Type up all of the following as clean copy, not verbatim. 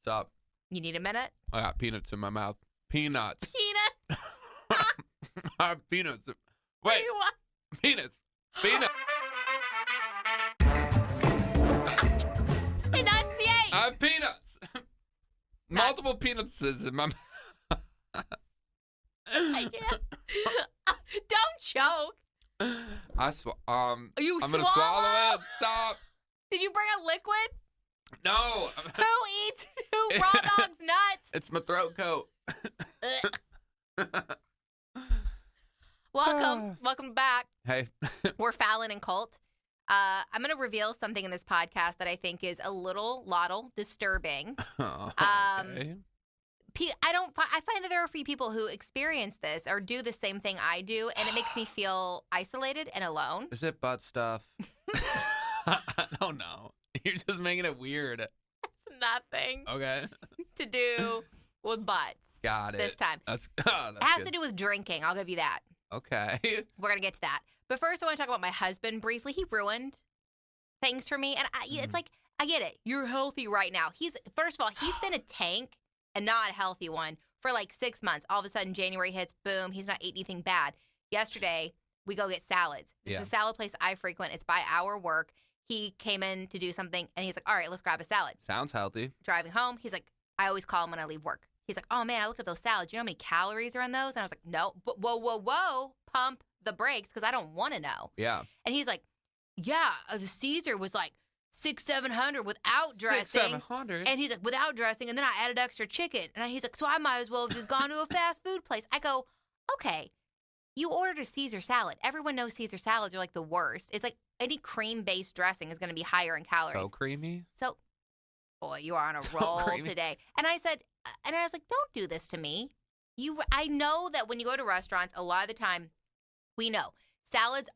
Stop. You need a minute? I got peanuts in my mouth. Peanuts. Peanut? I have peanuts. What Wait. do you want? Peanuts. Peanuts. Enunciate! I have peanuts. Multiple peanuts in my mouth. I can't. Don't choke. I swallow. You I'm gonna swallow it. Stop. Did you bring a liquid? No. Who eats raw dog's nuts? It's my throat coat. Welcome back. Hey. We're Falen and Colt. I'm going to reveal something in this podcast that I think is a little disturbing. Okay. I find that there are a few people who experience this or do the same thing I do, and it makes me feel isolated and alone. Is it butt stuff? I don't know. You're just making it weird. It's nothing Okay. to do with butts. Got it. This time. That's it has good. to do with drinking. I'll give you that. Okay. We're going to get to that. But first, I want to talk about my husband briefly. He ruined things for me. And it's like, I get it. You're healthy right now. First of all, he's been a tank and not a healthy one for like 6 months. All of a sudden, January hits, boom, he's not eating anything bad. Yesterday, we go get salads. This is a salad place I frequent. It's by our work. He came in to do something, and he's like, all right, let's grab a salad. Sounds healthy. Driving home, he's like, I always call him when I leave work. He's like, oh, man, I looked at those salads. You know how many calories are in those? And I was like, no. But whoa. Pump the brakes because I don't want to know. Yeah. And he's like, yeah, the Caesar was like 600-700 without dressing. 600-700? And he's like, without dressing. And then I added extra chicken. And he's like, so I might as well have just gone to a fast food place. I go, okay, you ordered a Caesar salad. Everyone knows Caesar salads are like the worst. It's like any cream-based dressing is going to be higher in calories. So creamy. So, boy, you are on a roll today. And I was like, don't do this to me. I know that when you go to restaurants, a lot of the time, we know salads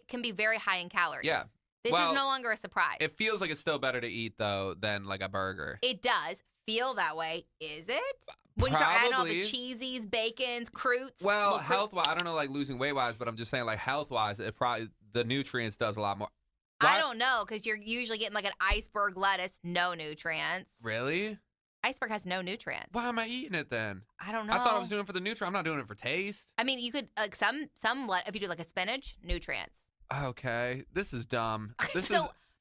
can be very high in calories. Yeah. This is no longer a surprise. It feels like it's still better to eat, though, than like a burger. It does feel that way. Is it? When you start adding all the cheesies, bacons, croutes. Well, health-wise, I don't know, like losing weight-wise, but I'm just saying, like health-wise, it probably the nutrients does a lot more. I don't know, because you're usually getting like an iceberg lettuce, no nutrients. Really? Iceberg has no nutrients. Why am I eating it then? I don't know. I thought I was doing it for the nutrient. I'm not doing it for taste. I mean, you could like some if you do like a spinach, nutrients. Okay, this is dumb.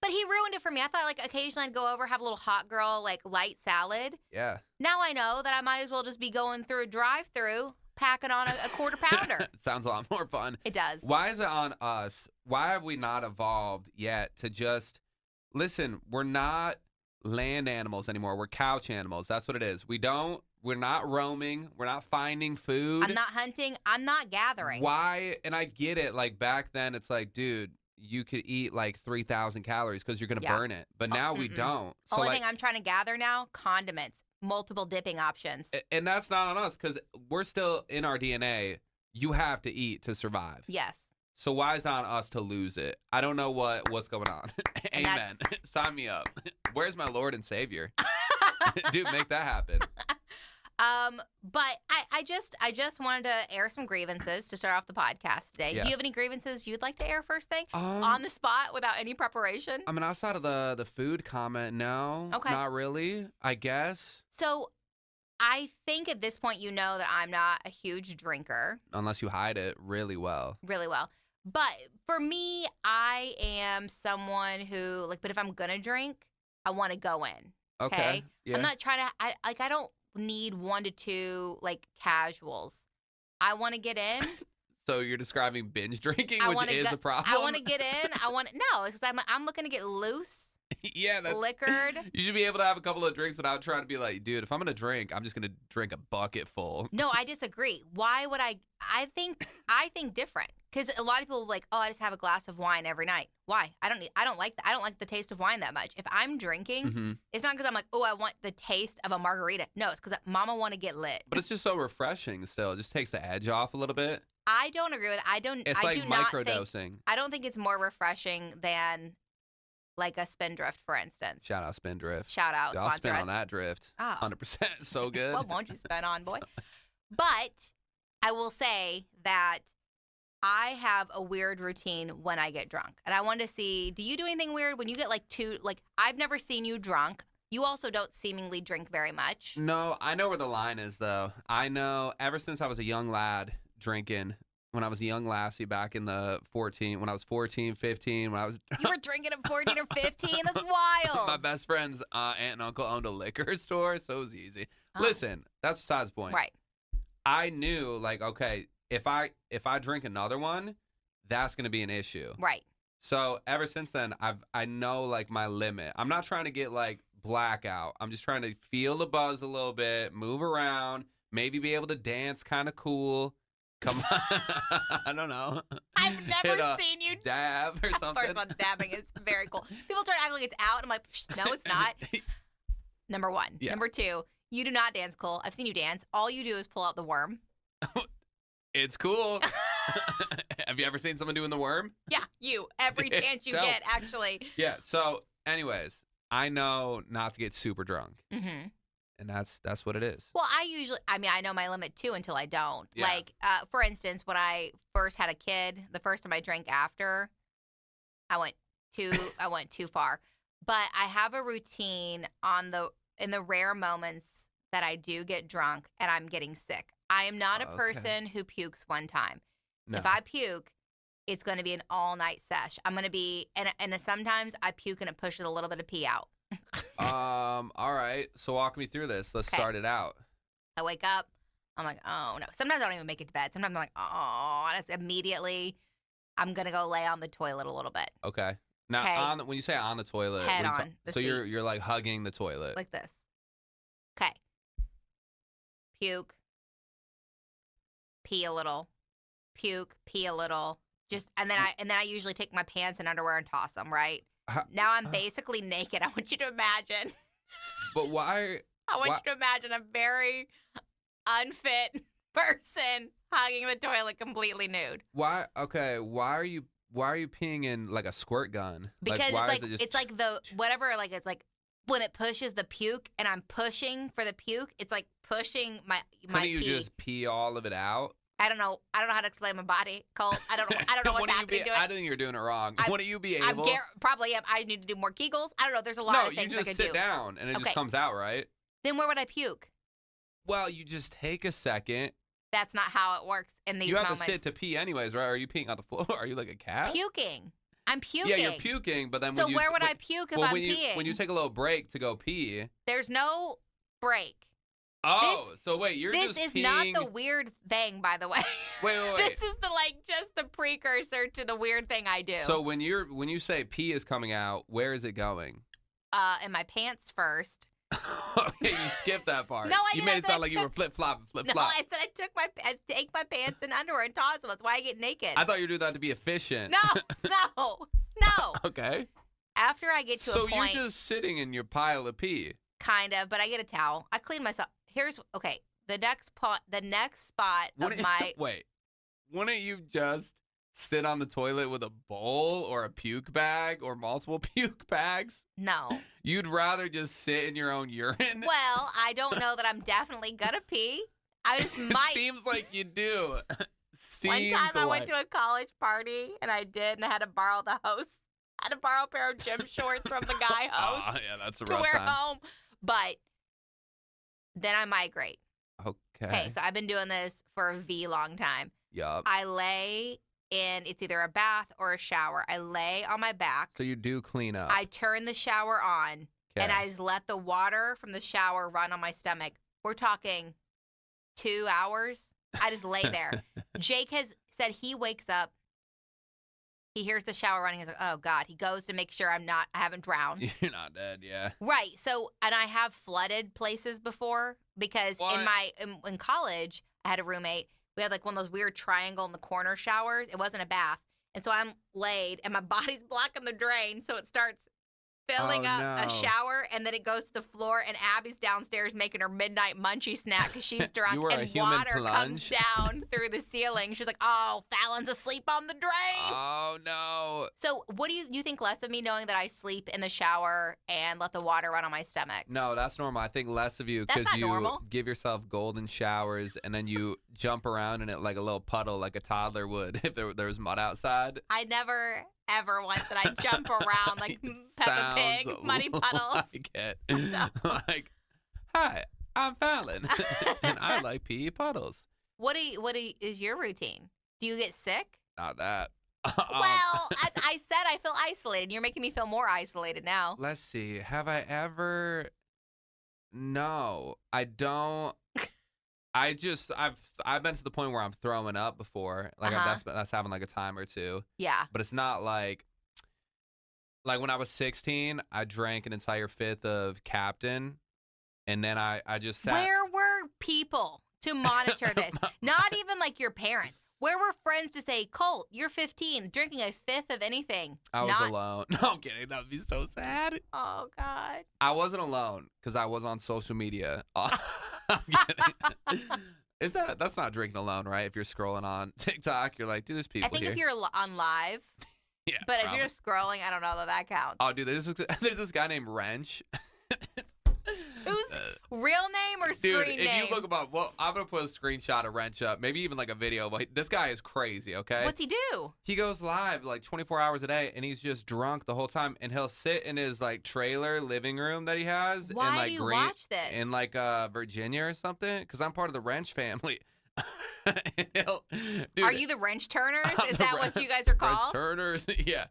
But he ruined it for me. I thought like occasionally I'd go over, have a little hot girl like light salad. Yeah. Now I know that I might as well just be going through a drive-through, packing on a quarter pounder. It sounds a lot more fun. It does. Why is it on us? Why have we not evolved yet to just listen? We're not land animals anymore. We're couch animals. That's what it is. We're not roaming. We're not finding food. I'm not hunting. I'm not gathering. Why? And I get it. Like back then, it's like, dude, you could eat like 3,000 calories because you're going to burn it. But now we don't. So Only thing I'm trying to gather now, condiments, multiple dipping options. And that's not on us because we're still in our DNA. You have to eat to survive. Yes. So why is it on us to lose it? I don't know what's going on. Amen. Sign me up. Where's my Lord and Savior? Dude, make that happen. But I just wanted to air some grievances to start off the podcast today. Yeah. Do you have any grievances you'd like to air first thing? On the spot without any preparation? I mean, outside of the food comment, no. Okay. Not really, I guess. So I think at this point you know that I'm not a huge drinker. Unless you hide it really well. Really well. But for me, I am someone who, like, but if I'm going to drink, I want to go in. Okay? Yeah. I'm not trying to, I don't need 1 to 2, like, casuals. I want to get in. So you're describing binge drinking, which is a problem? I want to get in. No, it's because I'm looking to get loose. Yeah, that's liquored. You should be able to have a couple of drinks without trying to be like, dude, if I'm going to drink, I'm just going to drink a bucket full. No, I disagree. Why would I think different. Because a lot of people are like, oh, I just have a glass of wine every night. Why? I don't like the taste of wine that much. If I'm drinking, it's not because I'm like, oh, I want the taste of a margarita. No, it's because mama want to get lit. But it's just so refreshing still. It just takes the edge off a little bit. I don't agree with it. It's like microdosing. I don't think it's more refreshing than like a Spindrift, for instance. Shout out Spindrift. Shout out. I'll spin on that drift. Oh. 100%. So good. What won't you spin on, boy? But I will say that I have a weird routine when I get drunk. And I wanted to see, do you do anything weird when you get like I've never seen you drunk You also don't seemingly drink very much. No, I know where the line is, though. I know ever since I was a young lad drinking, when I was a young lassie back in the when I was 14, 15, when I was... You were drinking at 14 or 15? That's wild. My best friend's aunt and uncle owned a liquor store, so it was easy. Oh. Listen, that's besides the point. Right. I knew, like, okay, if I drink another one, that's going to be an issue. Right. So ever since then, I know, like, my limit. I'm not trying to get, like, blackout. I'm just trying to feel the buzz a little bit, move around, maybe be able to dance kind of cool. Come on. I don't know. I've never seen you dab or something. First of all, dabbing is very cool. People start acting like it's out. I'm like, no, it's not. Number one. Yeah. Number two, you do not dance cool. I've seen you dance. All you do is pull out the worm. It's cool. Have you ever seen someone doing the worm? Yeah, you. Every chance you get, actually. Yeah. So, anyways, I know not to get super drunk. Mm-hmm. And that's what it is. Well, I know my limit too until I don't. Yeah. Like, for instance, when I first had a kid, the first time I drank after, I went too far. But I have a routine in the rare moments that I do get drunk and I'm getting sick. I am not a person who pukes one time. No. If I puke, it's going to be an all-night sesh. I'm going to be, and sometimes I puke and it pushes a little bit of pee out. All right. So walk me through this. Let's start it out. I wake up. I'm like, oh, no. Sometimes I don't even make it to bed. Sometimes I'm like, oh, and it's immediately, I'm going to go lay on the toilet a little bit. Okay. Now, when you say on the toilet, head on the so seat. you're like hugging the toilet. Like this. Okay. Puke. Pee a little. Puke. Pee a little. And then I usually take my pants and underwear and toss them, right? Now I'm basically naked. I want you to imagine. But why? I want you to imagine a very unfit person hugging the toilet completely nude. Why? Okay. Why are you peeing in like a squirt gun? Because like, it's like the whatever. Like it's like when it pushes the puke and I'm pushing for the puke. It's like pushing my Couldn't you pee. just pee all of it out? I don't know how to explain my body, Cole. I don't know what's happening to it. I think you're doing it wrong. Wouldn't you be able? Probably am. I need to do more Kegels. I don't know. There's a lot of things I could do. No, you just sit down and it just comes out, right? Then where would I puke? Well, you just take a second. That's not how it works in these moments. You have to sit to pee anyways, right? Are you peeing on the floor? Are you like a cat? Puking. I'm puking. Yeah, you're puking, but then so where would I puke if I'm peeing? When you take a little break to go pee. There's no break. Oh, so wait, you're just This is peeing... not the weird thing, by the way. Wait. This is just the precursor to the weird thing I do. So when you say pee is coming out, where is it going? In my pants first. Okay, you skipped that part. No, I didn't. You made it sound like you were flip-flop. No, I said I take my pants and underwear and toss them. That's why I get naked. I thought you were doing that to be efficient. No. Okay. After I get to a point. So you're just sitting in your pile of pee. Kind of, but I get a towel. I clean myself. The next spot of my. Wait, wouldn't you just sit on the toilet with a bowl or a puke bag or multiple puke bags? No. You'd rather just sit in your own urine? Well, I don't know that I'm definitely gonna pee. I just might. Seems like you do. One time I went to a college party and I had to borrow the host. I had to borrow a pair of gym shorts from the guy host. Oh, yeah, that's a to rough wear time. home. But then I migrate. Okay, so I've been doing this for a long time. Yup. I lay in, it's either a bath or a shower. I lay on my back. So you do clean up. I turn the shower on, and I just let the water from the shower run on my stomach. We're talking 2 hours. I just lay there. Jake has said he wakes up. He hears the shower running. He's like, oh, God. He goes to make sure I haven't drowned. You're not dead, yeah. Right. So, and I have flooded places before because in college, I had a roommate. We had like one of those weird triangle in the corner showers. It wasn't a bath. And so I'm laid and my body's blocking the drain. So it starts filling up a shower, and then it goes to the floor, and Abby's downstairs making her midnight munchie snack because she's drunk, and water comes down through the ceiling. She's like, oh, Falen's asleep on the drain. Oh, no. So what do you think less of me knowing that I sleep in the shower and let the water run on my stomach? No, that's normal. I think less of you because you give yourself golden showers, and then you jump around in it like a little puddle like a toddler would if there was mud outside. I never ever once, and I jump around like Peppa Pig, muddy puddles. Like it. Like, hi, I'm Falen, and I like pee puddles. What is your routine? Do you get sick? Not that. Well, as I said, I feel isolated. You're making me feel more isolated now. Let's see. Have I ever? No, I don't. I've been to the point where I'm throwing up before. Like that's happened like a time or two. Yeah. But it's not like when I was 16, I drank an entire fifth of Captain, and then I just sat. Where were people to monitor this? Not even like your parents. Where were friends to say, Colt, you're 15, drinking a fifth of anything? I was alone. No, I'm kidding. That would be so sad. Oh, God. I wasn't alone because I was on social media. I'm kidding. That's not drinking alone, right? If you're scrolling on TikTok, you're like, dude, there's people here. I think if you're on live. Yeah. But if you're just scrolling, I don't know that counts. Oh, dude, there's this guy named Wrench. Who's real name or screen name? Dude, if you look him up, well, I'm going to put a screenshot of Wrench up, maybe even like a video. But this guy is crazy, okay? What's he do? He goes live like 24 hours a day, and he's just drunk the whole time. And he'll sit in his like trailer living room that he has. Why in, like, do you watch this? In like Virginia or something, because I'm part of the Wrench family. Dude, are you the Wrench Turners? Is that what you guys are called? Wrench Turners, yeah.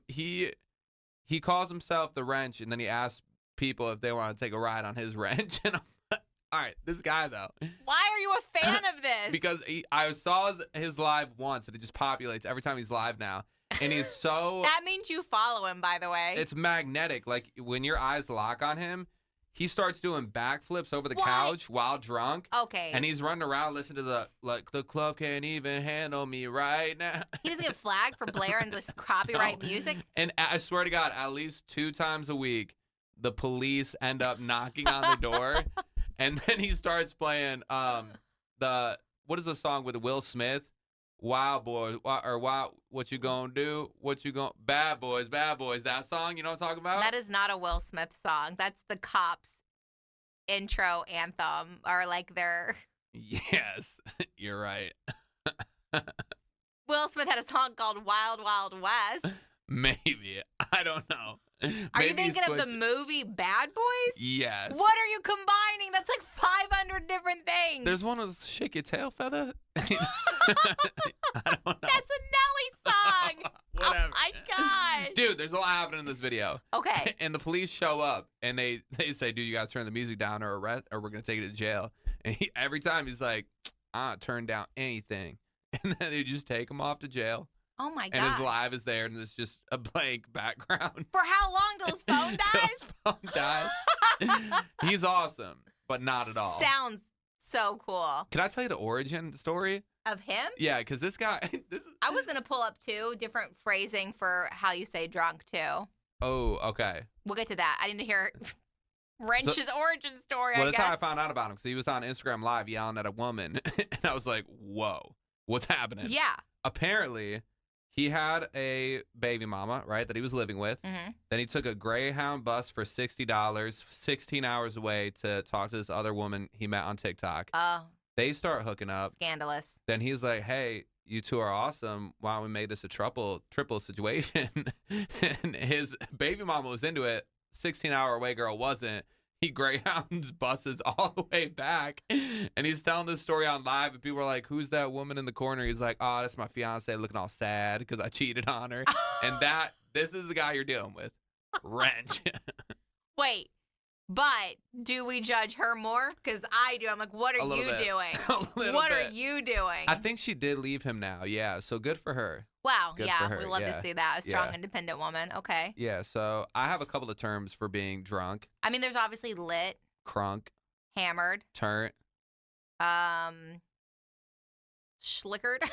He calls himself the Wrench, and then he asks people if they want to take a ride on his wrench. And I'm like, all right, this guy though. Why are you a fan of this? Because I saw his live once, and it just populates every time he's live now. And he's so. That means you follow him, by the way. It's magnetic. Like when your eyes lock on him, he starts doing backflips over the couch while drunk. Okay. And he's running around listening to the club can't even handle me right now. He doesn't get flagged for blaring this copyright music. And I swear to God, at least 2 times a week, the police end up knocking on the door, and then he starts playing what is the song with Will Smith? Wild Boys, or Wild, what you gonna do? Bad Boys, that song, you know what I'm talking about? That is not a Will Smith song. That's the Cops intro anthem, or like their. Yes, you're right. Will Smith had a song called Wild Wild West. Maybe. I don't know. Are you thinking of the movie Bad Boys? Yes. What are you combining? That's like 500 different things. There's one of Shake Your Tail Feather. I don't know. That's a Nelly song. Whatever. Oh my gosh. Dude, there's a lot happening in this video. Okay. And the police show up, and they say, dude, you got to turn the music down or we're going to take you to jail. And every time he's like, I don't turn down anything. And then they just take him off to jail. Oh my God. And his live is there, and it's just a blank background. For how long till his phone dies? Till his phone dies. He's awesome, but not at all. Sounds so cool. Can I tell you the origin story? Of him? Yeah, because this guy. I was going to pull up 2 different phrasing for how you say drunk, too. Oh, okay. We'll get to that. I need to hear Wrench's origin story, well, I guess. that's how I found out about him, because he was on Instagram Live yelling at a woman. And I was like, whoa, what's happening? Yeah. Apparently, he had a baby mama, right, that he was living with. Mm-hmm. Then he took a Greyhound bus for $60, 16 hours away to talk to this other woman he met on TikTok. Oh. They start hooking up. Scandalous. Then he's like, hey, you two are awesome. Why don't we make this a triple situation? And his baby mama was into it. 16-hour away girl wasn't. He Greyhounds buses all the way back. And he's telling this story on live. And people are like, who's that woman in the corner? He's like, oh, that's my fiance looking all sad because I cheated on her. And this is the guy you're dealing with. Wrench. Wait. But do we judge her more? Because I do. I'm like, what are you doing? What are you doing? I think she did leave him now. Yeah. So good for her. Wow. Good yeah. for her. We love Yeah. to see that. A strong, independent woman. Okay. Yeah. So I have a couple of terms for being drunk. I mean, there's obviously lit, Crunk. hammered, Turnt. schlickered.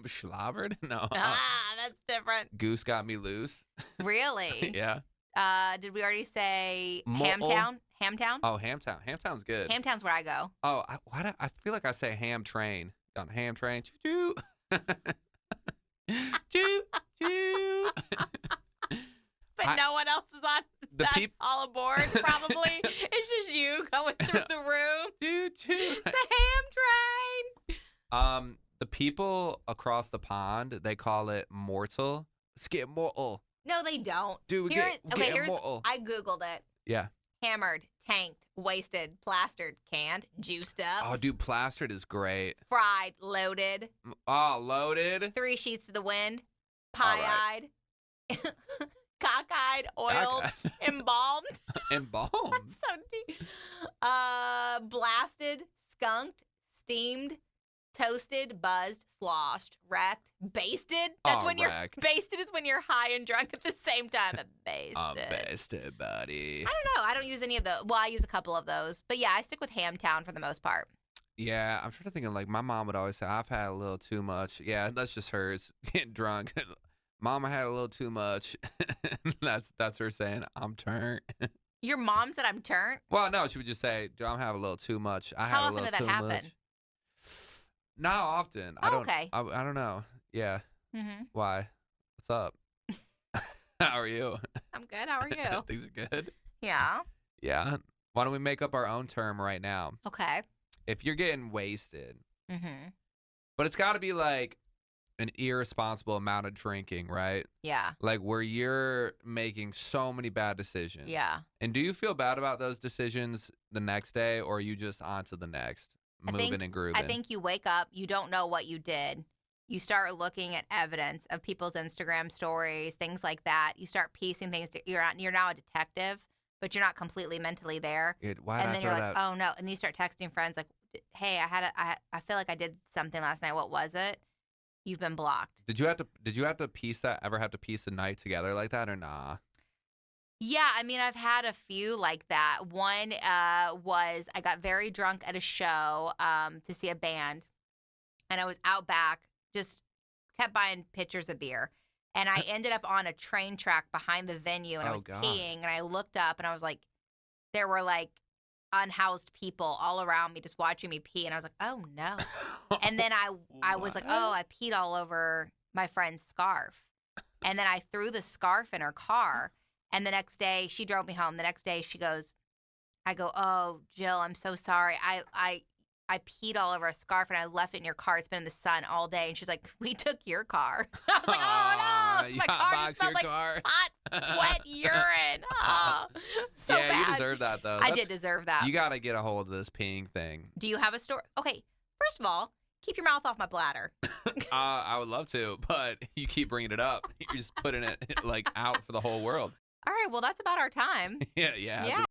Schlobbered? No. That's different. Goose got me loose. Really? Yeah. Did we already say Mole. Hamtown? Hamtown? Oh, Hamtown. Hamtown's good. Hamtown's where I go. Oh, I feel like I say ham train. On ham train. Choo choo. Choo choo. But no one else is on all aboard, probably. It's just you going through the room. Choo choo. The ham train. The people across the pond, they call it mortal. Let's get mortal. No, they don't. Dude, Here's mortal. I Googled it. Yeah. Hammered, tanked, wasted, plastered, canned, juiced up. Oh, dude, plastered is great. Fried, loaded. Oh, loaded. 3 sheets to the wind. Pie-eyed. Cockeyed, oiled, embalmed. Embalmed. That's so deep. Blasted, skunked, steamed, toasted, buzzed, sloshed, wrecked, basted. That's when wrecked. Basted is when you're high and drunk at the same time. Basted. I'm basted, buddy. I don't know. I don't use any of those. Well, I use a couple of those. But yeah, I stick with Hamtown for the most part. Yeah, I'm trying to think of, like, my mom would always say, I've had a little too much. Yeah, that's just hers getting drunk. Mama had a little too much. That's her saying, I'm turned. Your mom said I'm turned? Well, no, she would just say, I'm having a little too much. I had How a often little did that too happen? much. Not often. Oh, okay. I don't know. Yeah. Mm-hmm. Why? What's up? How are you? I'm good. How are you? Things are good. Yeah. Yeah. Why don't we make up our own term right now? Okay. If you're getting wasted, Mm-hmm. but it's got to be like an irresponsible amount of drinking, right? Yeah. Like where you're making so many bad decisions. Yeah. And do you feel bad about those decisions the next day, or are you just on to the next, moving and grooving? I think you wake up, you don't know what you did. You start looking at evidence of people's Instagram stories, things like that. You start piecing things. You're now a detective, but you're not completely mentally there. And then you're like, oh no. And then you start texting friends like, hey, I feel like I did something last night. What was it? You've been blocked. Did you have to piece that? Ever have to piece a night together like that, or nah? Yeah, I mean, I've had a few like that. One was I got very drunk at a show to see a band, and I was out back, just kept buying pitchers of beer. And I ended up on a train track behind the venue, and I was peeing, and I looked up, and I was like, there were like unhoused people all around me just watching me pee, and I was like, oh no. And then I was like, oh, I peed all over my friend's scarf. And then I threw the scarf in her car. And the next day, she drove me home. The next day, she goes, I go, oh, Jill, I'm so sorry. I peed all over a scarf, and I left it in your car. It's been in the sun all day. And she's like, we took your car. I was like, oh, no. My car just smelled like hot, wet urine. Oh, so yeah, bad. You deserve that, though. I did deserve that. You got to get a hold of this peeing thing. Do you have a story? Okay, first of all, keep your mouth off my bladder. I would love to, but you keep bringing it up. You're just putting it like out for the whole world. All right, well, that's about our time. Yeah.